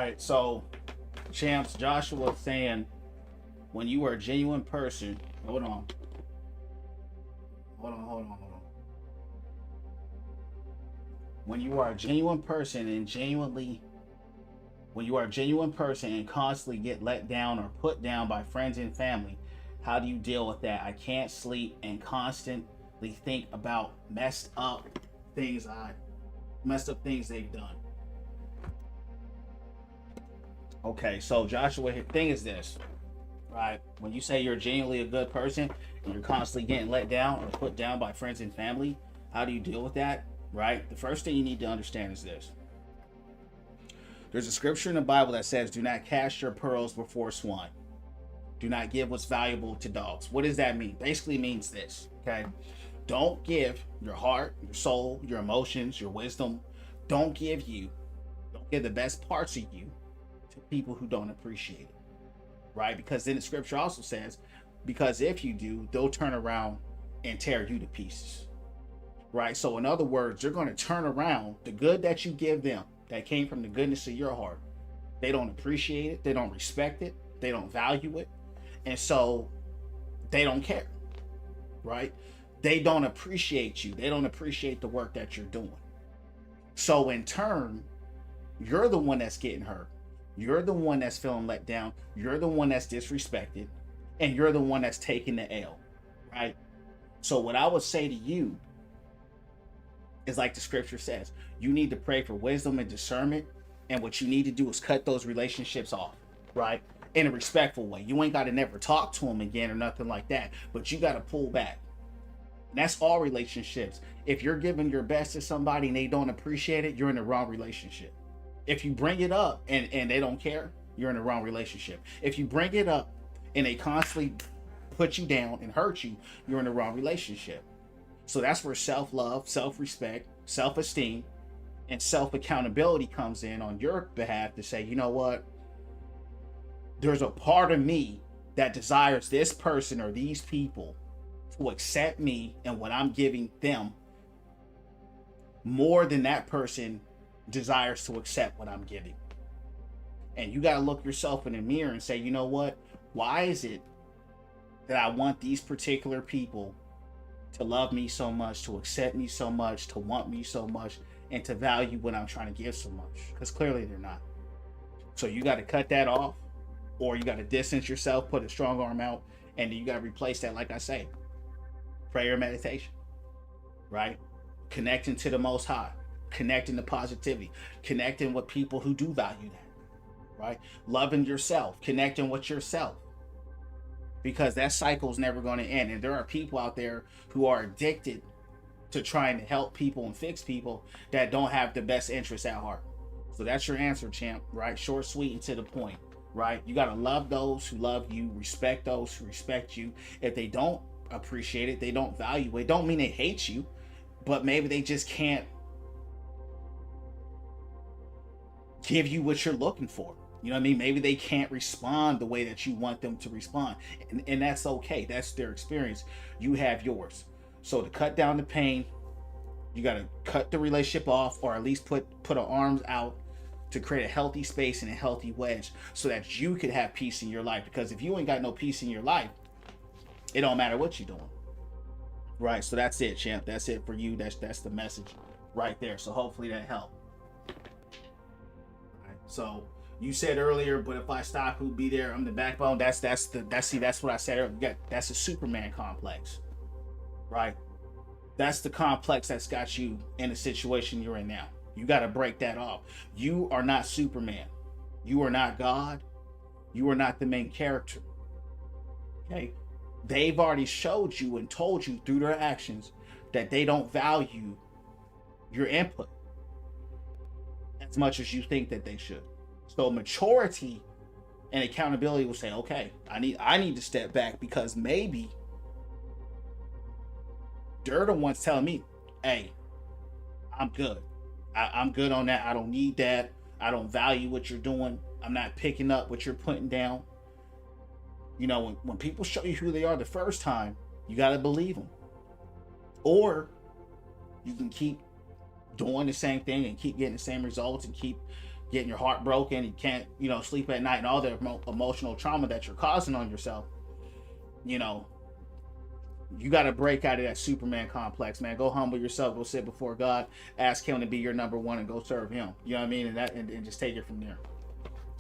right. So, champs, Joshua was saying, when you are a genuine person, hold on. When you are a genuine person and genuinely, when you are a genuine person and constantly get let down or put down by friends and family, how do you deal with that? I can't sleep and constantly think about things I messed up things they've done. Okay, so Joshua, the thing is this, right? When you say you're genuinely a good person and you're constantly getting let down or put down by friends and family, how do you deal with that? Right? The first thing you need to understand is this. There's a scripture in the Bible that says, do not cast your pearls before swine. Do not give what's valuable to dogs. What does that mean? Basically means this, okay? Don't give your heart, your soul, your emotions, your wisdom. Don't give the best parts of you to people who don't appreciate it, right? Because then the scripture also says, because if you do, they'll turn around and tear you to pieces, right? So in other words, you're going to turn around the good that you give them that came from the goodness of your heart. They don't appreciate it. They don't respect it. They don't value it. And so they don't care, right? They don't appreciate you. They don't appreciate the work that you're doing. So in turn, you're the one that's getting hurt. You're the one that's feeling let down. You're the one that's disrespected. And you're the one that's taking the L, right? So what I would say to you is like the scripture says, you need to pray for wisdom and discernment. And what you need to do is cut those relationships off, right? In a respectful way. You ain't got to never talk to them again or nothing like that, but you got to pull back. And that's all relationships. If you're giving your best to somebody and they don't appreciate it, you're in the wrong relationship. If you bring it up and they don't care, you're in the wrong relationship. If you bring it up and they constantly put you down and hurt you, you're in the wrong relationship. So that's where self-love, self-respect, self-esteem, and self-accountability comes in on your behalf to say, you know what? There's a part of me that desires this person or these people to accept me and what I'm giving them more than that person desires to accept what I'm giving. And you got to look yourself in the mirror and say, you know what? Why is it that I want these particular people to love me so much, to accept me so much, to want me so much, and to value what I'm trying to give so much? Because clearly they're not. So you got to cut that off, or you got to distance yourself, put a strong arm out, and then you got to replace that, like I say, prayer, meditation, right? Connecting to the Most High, connecting to positivity, connecting with people who do value that, right? Loving yourself, connecting with yourself, because that cycle's never going to end. And there are people out there who are addicted to trying to help people and fix people that don't have the best interests at heart. So that's your answer, champ, right? Short, sweet, and to the point, right? You got to love those who love you, respect those who respect you. If they don't appreciate it, they don't value it, don't mean they hate you, but maybe they just can't give you what you're looking for. You know what I mean? Maybe they can't respond the way that you want them to respond. And that's okay. That's their experience. You have yours. So to cut down the pain, you got to cut the relationship off, or at least put our arms out to create a healthy space and a healthy wedge so that you could have peace in your life. Because if you ain't got no peace in your life, it don't matter what you're doing. Right? So that's it, champ. That's it for you. That's the message right there. So hopefully that helped. Right. So you said earlier, but if I stop, who'd be there? I'm the backbone. That's what I said earlier. That's a Superman complex, right? That's the complex that's got you in the situation you're in now. You got to break that off. You are not Superman. You are not God. You are not the main character. Okay? They've already showed you and told you through their actions that they don't value your input as much as you think that they should. So maturity and accountability will say, okay, I need to step back, because maybe they're the ones telling me, hey, I'm good. I'm good on that. I don't need that. I don't value what you're doing. I'm not picking up what you're putting down. You know, when people show you who they are the first time, you got to believe them. Or you can keep doing the same thing and keep getting the same results and keep getting your heart broken, you can't, sleep at night, and all the emotional trauma that you're causing on yourself, you know, you got to break out of that Superman complex, man. Go humble yourself, go sit before God, ask him to be your number one, and go serve him. You know what I mean? And just take it from there.